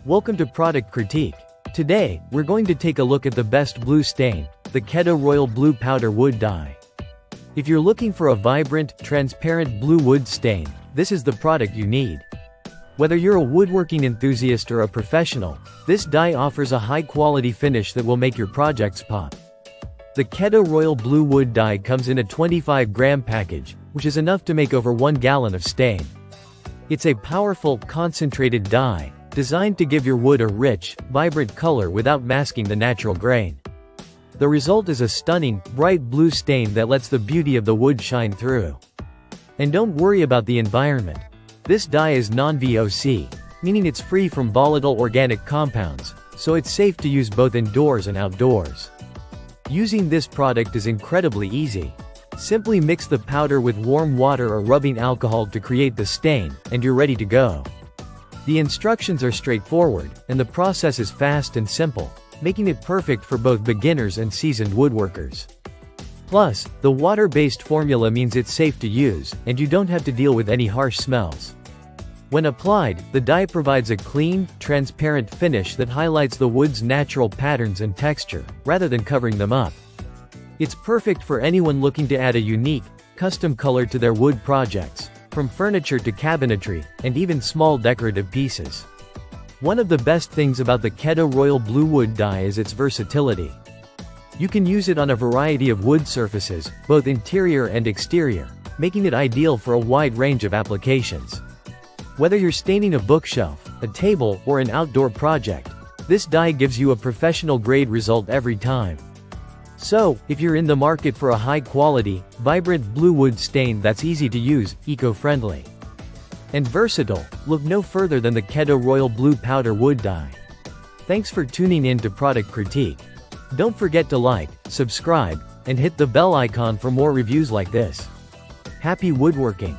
Welcome to Product Critique. Today, we're going to take a look at the best blue stain, the Keda Royal Blue Powder Wood Dye. If you're looking for a vibrant, transparent blue wood stain, this is the product you need. Whether you're a woodworking enthusiast or a professional, this dye offers a high-quality finish that will make your projects pop. The Keda Royal Blue Wood Dye comes in a 25-gram package, which is enough to make over 1 gallon of stain. It's a powerful, concentrated dye, designed to give your wood a rich, vibrant color without masking the natural grain. The result is a stunning, bright blue stain that lets the beauty of the wood shine through. And don't worry about the environment. This dye is non-VOC, meaning it's free from volatile organic compounds, so it's safe to use both indoors and outdoors. Using this product is incredibly easy. Simply mix the powder with warm water or rubbing alcohol to create the stain, and you're ready to go. The instructions are straightforward, and the process is fast and simple, making it perfect for both beginners and seasoned woodworkers. Plus, the water-based formula means it's safe to use, and you don't have to deal with any harsh smells. When applied, the dye provides a clean, transparent finish that highlights the wood's natural patterns and texture, rather than covering them up. It's perfect for anyone looking to add a unique, custom color to their wood projects, from furniture to cabinetry, and even small decorative pieces. One of the best things about the Keda Royal Blue Wood Dye is its versatility. You can use it on a variety of wood surfaces, both interior and exterior, making it ideal for a wide range of applications. Whether you're staining a bookshelf, a table, or an outdoor project, this dye gives you a professional-grade result every time. So, if you're in the market for a high-quality, vibrant blue wood stain that's easy to use, eco-friendly, and versatile, look no further than the Keda Royal Blue Powder Wood Dye. Thanks for tuning in to Product Critique. Don't forget to like, subscribe, and hit the bell icon for more reviews like this. Happy woodworking!